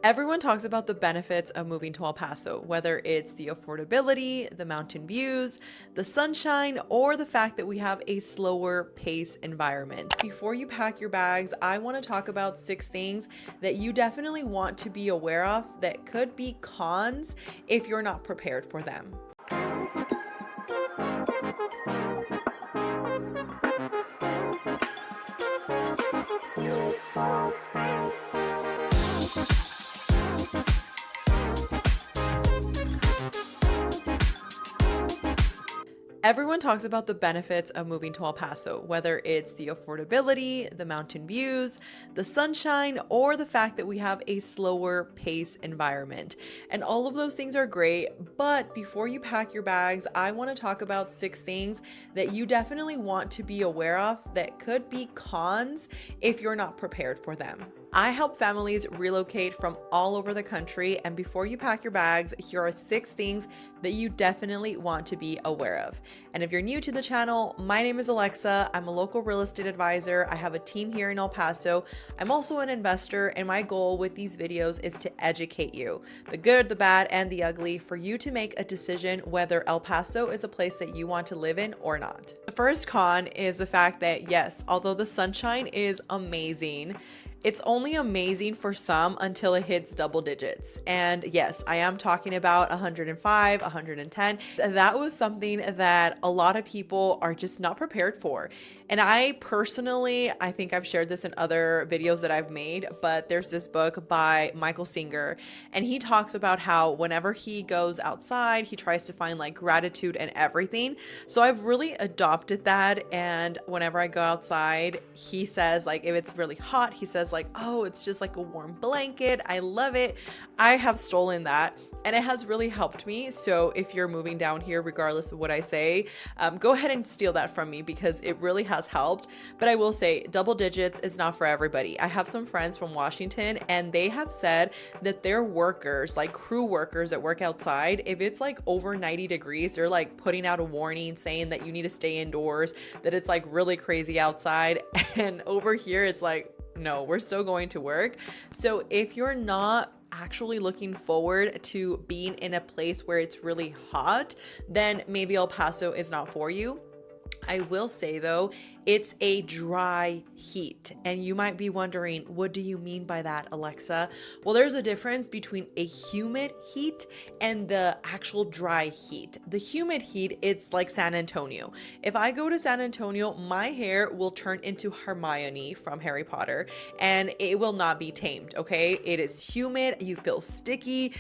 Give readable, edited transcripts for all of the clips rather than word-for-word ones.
Everyone talks about the benefits of moving to El Paso, whether it's the affordability, the mountain views, the sunshine, or the fact that we have a slower pace environment. Before you pack your bags, I want to talk about 6 things that you definitely want to be aware of that could be cons if you're not prepared for them. Everyone talks about the benefits of moving to El Paso, whether it's the affordability, the mountain views, the sunshine, or the fact that we have a slower pace environment. And all of those things are great, but before you pack your bags, I want to talk about 6 things that you definitely want to be aware of that could be cons if you're not prepared for them. I help families relocate from all over the country, and before you pack your bags, here are 6 things that you definitely want to be aware of. And if you're new to the channel, my name is Alexa. I'm a local real estate advisor. I have a team here in El Paso. I'm also an investor, and my goal with these videos is to educate you, the good, the bad, and the ugly, for you to make a decision whether El Paso is a place that you want to live in or not. The first con is the fact that yes, although the sunshine is amazing, it's only amazing for some until it hits double digits. And yes, I am talking about 105, 110. That was something that a lot of people are just not prepared for. And I personally, I think I've shared this in other videos that I've made, but there's this book by 𝐓𝐢𝐦𝐞𝐬𝐭𝐚𝐦𝐩𝐬, and he talks about how whenever he goes outside, he tries to find like gratitude and everything. So I've really adopted that. And whenever I go outside, he says like, if it's really hot, he says like, oh, it's just like a warm blanket. I love it. I have stolen that, and it has really helped me. So if you're moving down here, regardless of what I say, go ahead and steal that from me because it really has helped. But I will say double digits is not for everybody. I have some friends from Washington, and they have said that their workers, like crew workers that work outside, if it's like over 90 degrees, they're like putting out a warning saying that you need to stay indoors, that it's like really crazy outside. And over here, it's like, no, we're still going to work. So if you're not actually looking forward to being in a place where it's really hot, then maybe El Paso is not for you. I will say though, it's a dry heat. And you might be wondering, what do you mean by that, Alexa? Well, there's a difference between a humid heat and the actual dry heat. The humid heat, it's like San Antonio. If I go to San Antonio, my hair will turn into Hermione from Harry Potter, and it will not be tamed, okay? It is humid, you feel sticky,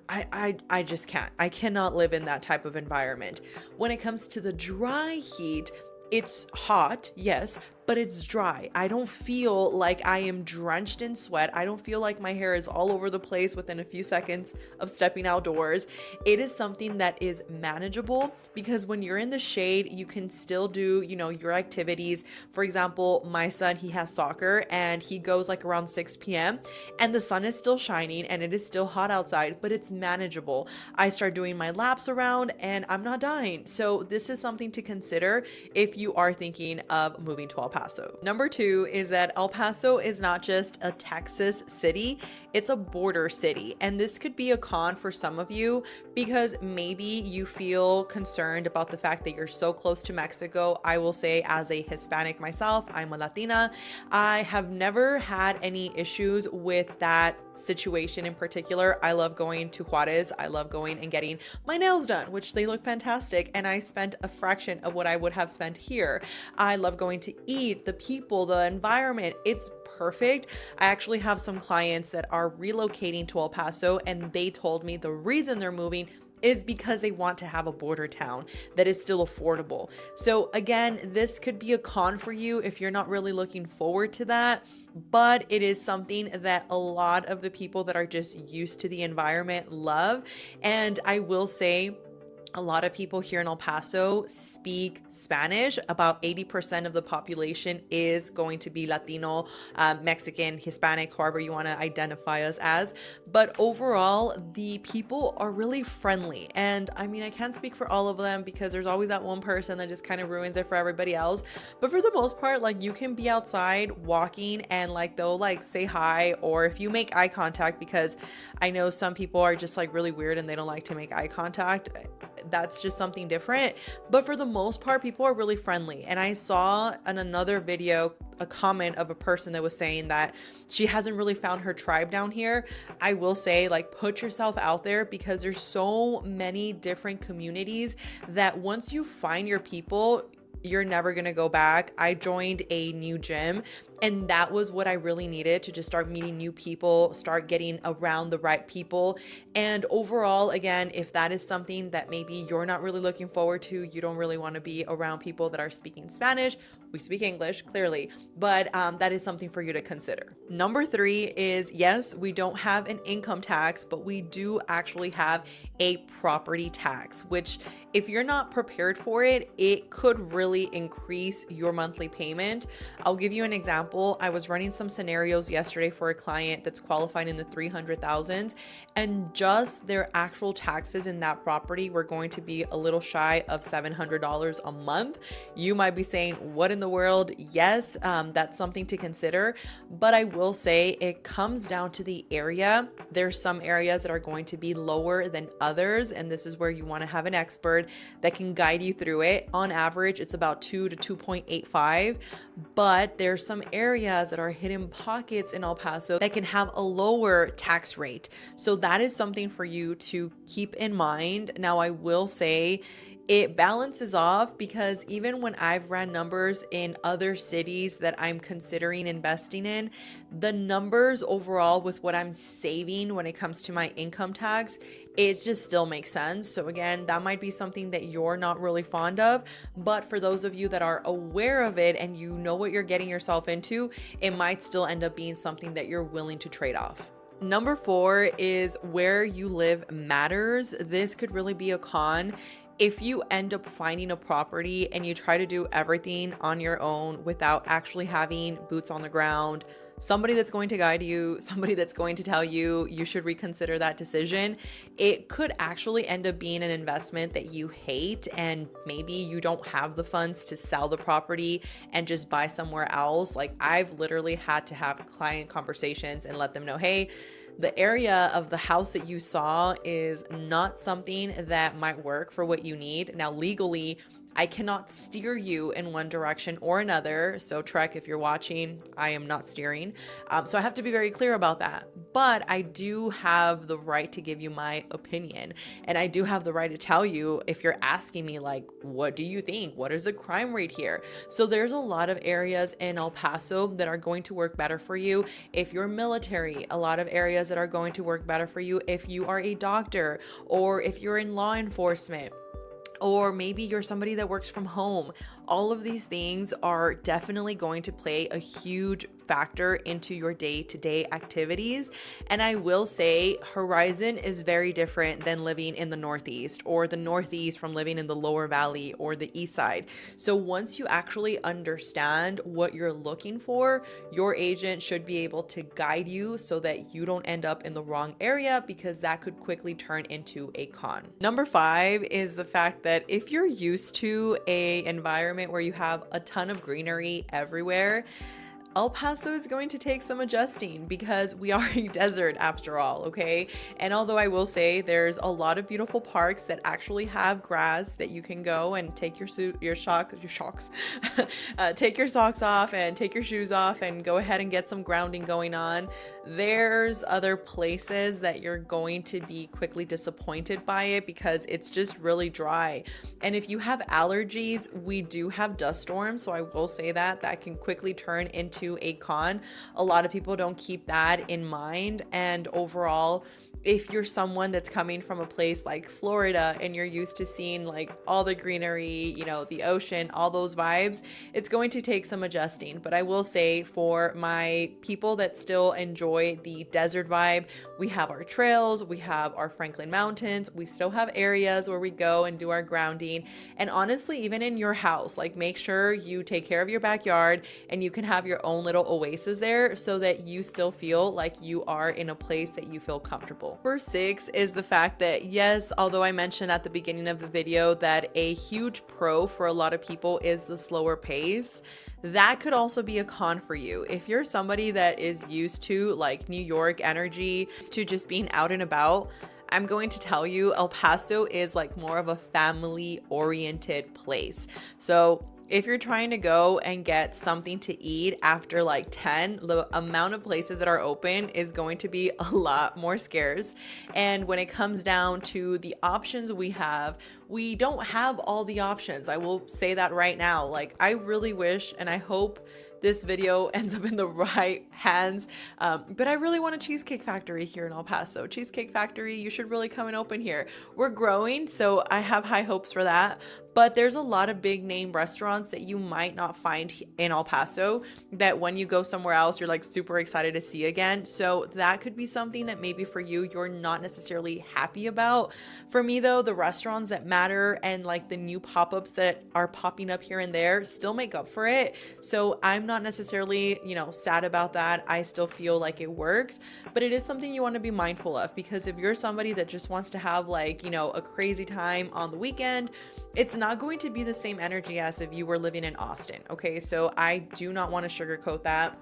I just can't. I cannot live in that type of environment. When it comes to the dry heat, it's hot, yes, but it's dry. I don't feel like I am drenched in sweat. I don't feel like my hair is all over the place within a few seconds of stepping outdoors. It is something that is manageable because when you're in the shade, you can still do, your activities. For example, my son, he has soccer and he goes like around 6 p.m. and the sun is still shining and it is still hot outside, but it's manageable. I start doing my laps around and I'm not dying. So this is something to consider if you are thinking of moving to El Paso. Number 2 is that El Paso is not just a Texas city, it's a border city. And this could be a con for some of you because maybe you feel concerned about the fact that you're so close to Mexico. I will say, as a Hispanic myself, I'm a Latina, I have never had any issues with that situation in particular. I love going to Juarez. I love going and getting my nails done, which they look fantastic. And I spent a fraction of what I would have spent here. I love going to eat, the people, the environment. It's perfect. I actually have some clients that are relocating to El Paso, and they told me the reason they're moving is because they want to have a border town that is still affordable. So again, this could be a con for you if you're not really looking forward to that, but it is something that a lot of the people that are just used to the environment love. And I will say, A lot of people here in El Paso speak Spanish. About 80% of the population is going to be Latino, Mexican, Hispanic, however you want to identify us as. But overall, the people are really friendly. And I mean, I can't speak for all of them because there's always that one person that just kind of ruins it for everybody else. But for the most part, like you can be outside walking and like they'll like say hi, or if you make eye contact, because I know some people are just like really weird and they don't like to make eye contact. That's just something different. But for the most part, people are really friendly. And I saw in another video a comment of a person that was saying that she hasn't really found her tribe down here. I will say, like, put yourself out there because there's so many different communities that once you find your people, you're never gonna go back. I joined a new gym, and that was what I really needed to just start meeting new people, start getting around the right people. And overall, again, if that is something that maybe you're not really looking forward to, you don't really want to be around people that are speaking Spanish. We speak English, clearly, but that is something for you to consider. Number 3 is, yes, we don't have an income tax, but we do actually have a property tax, which if you're not prepared for it, it could really increase your monthly payment. I'll give you an example. I was running some scenarios yesterday for a client that's qualified in the 300,000s, and just their actual taxes in that property were going to be a little shy of $700 a month. You might be saying, what in the world? Yes, that's something to consider, but I will say it comes down to the area. There's some areas that are going to be lower than others, and this is where you want to have an expert that can guide you through it. On average, it's about 2 to 2.85, but there's some areas that are hidden pockets in El Paso that can have a lower tax rate. So that is something for you to keep in mind. Now, I will say it balances off because even when I've ran numbers in other cities that I'm considering investing in, the numbers overall with what I'm saving when it comes to my income tax, it just still makes sense. So again, that might be something that you're not really fond of, but for those of you that are aware of it and you know what you're getting yourself into, it might still end up being something that you're willing to trade off. Number 4 is where you live matters. This could really be a con. If you end up finding a property and you try to do everything on your own without actually having boots on the ground, somebody that's going to guide you, somebody that's going to tell you you should reconsider that decision, it could actually end up being an investment that you hate, and maybe you don't have the funds to sell the property and just buy somewhere else. Like, I've literally had to have client conversations and let them know, hey, the area of the house that you saw is not something that might work for what you need. Now, legally, I cannot steer you in one direction or another. So Trek, if you're watching, I am not steering. So I have to be very clear about that. But I do have the right to give you my opinion. And I do have the right to tell you if you're asking me, like, what do you think? What is the crime rate here? So there's a lot of areas in El Paso that are going to work better for you. If you're military, a lot of areas that are going to work better for you if you are a doctor or if you're in law enforcement. Or maybe you're somebody that works from home. All of these things are definitely going to play a huge factor into your day-to-day activities. And I will say Horizon is very different than living in the Northeast, or the Northeast from living in the Lower Valley or the East Side. So once you actually understand what you're looking for, your agent should be able to guide you so that you don't end up in the wrong area, because that could quickly turn into a con. Number 5 is the fact that if you're used to an environment where you have a ton of greenery everywhere, El Paso is going to take some adjusting because we are a desert after all, okay? And although I will say there's a lot of beautiful parks that actually have grass that you can go and take take your socks off and take your shoes off and go ahead and get some grounding going on. There's other places that you're going to be quickly disappointed by it because it's just really dry. And if you have allergies, we do have dust storms, so I will say that can quickly turn into a con. A lot of people don't keep that in mind, and overall, if you're someone that's coming from a place like Florida and you're used to seeing like all the greenery, you know, the ocean, all those vibes, it's going to take some adjusting. But I will say for my people that still enjoy the desert vibe, we have our trails, we have our Franklin Mountains, we still have areas where we go and do our grounding. And honestly, even in your house, like make sure you take care of your backyard and you can have your own little oasis there so that you still feel like you are in a place that you feel comfortable. Number 6 is the fact that yes, although I mentioned at the beginning of the video that a huge pro for a lot of people is the slower pace, that could also be a con for you. If you're somebody that is used to like New York energy, used to just being out and about, I'm going to tell you El Paso is like more of a family oriented place. So if you're trying to go and get something to eat after like 10, the amount of places that are open is going to be a lot more scarce. And when it comes down to the options we don't have all the options. I will say that right now. Like I really wish and I hope this video ends up in the right hands. But I really want a Cheesecake Factory here in El Paso. Cheesecake Factory, you should really come and open here. We're growing, so I have high hopes for that. But there's a lot of big name restaurants that you might not find in El Paso that when you go somewhere else, you're like super excited to see again. So that could be something that maybe for you, you're not necessarily happy about. For me though, the restaurants that matter and like the new pop-ups that are popping up here and there still make up for it. So I'm not necessarily, you know, sad about that. I still feel like it works, but it is something you want to be mindful of, because if you're somebody that just wants to have like, you know, a crazy time on the weekend, it's not going to be the same energy as if you were living in Austin. Okay, so I do not want to sugarcoat that.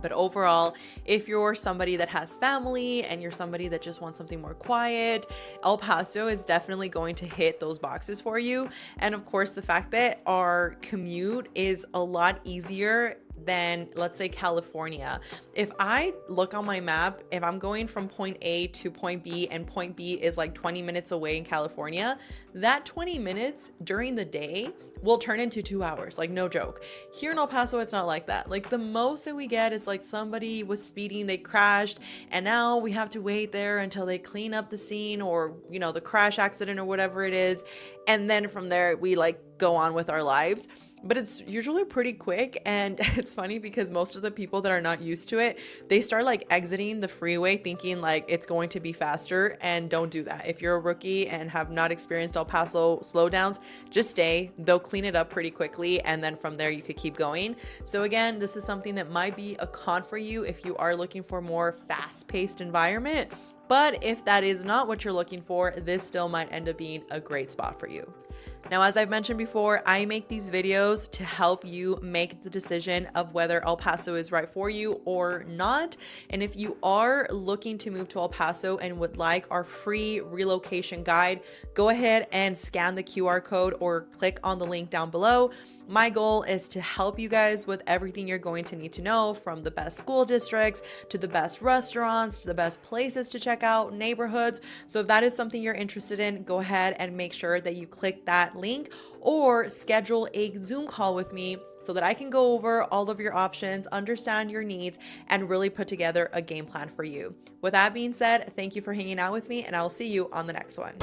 But overall, if you're somebody that has family and you're somebody that just wants something more quiet, El Paso is definitely going to hit those boxes for you. And of course, the fact that our commute is a lot easier than, let's say, California. If I look on my map, if I'm going from point A to point B and point B is like 20 minutes away in California, that 20 minutes during the day will turn into 2 hours, like no joke. Here in El Paso, it's not like that. Like the most that we get is like somebody was speeding, they crashed, and now we have to wait there until they clean up the scene or, you know, the crash accident or whatever it is. And then from there, we like go on with our lives. But it's usually pretty quick, and it's funny because most of the people that are not used to it, they start like exiting the freeway thinking like it's going to be faster, and don't do that. If you're a rookie and have not experienced El Paso slowdowns, just stay. They'll clean it up pretty quickly, and then from there you could keep going. So again, this is something that might be a con for you if you are looking for more fast-paced environment. But if that is not what you're looking for, this still might end up being a great spot for you. Now, as I've mentioned before, I make these videos to help you make the decision of whether El Paso is right for you or not. And if you are looking to move to El Paso and would like our free relocation guide, go ahead and scan the QR code or click on the link down below. My goal is to help you guys with everything you're going to need to know, from the best school districts to the best restaurants to the best places to check out, neighborhoods. So if that is something you're interested in, go ahead and make sure that you click that link or schedule a Zoom call with me so that I can go over all of your options, understand your needs, and really put together a game plan for you. With that being said, thank you for hanging out with me, and I'll see you on the next one.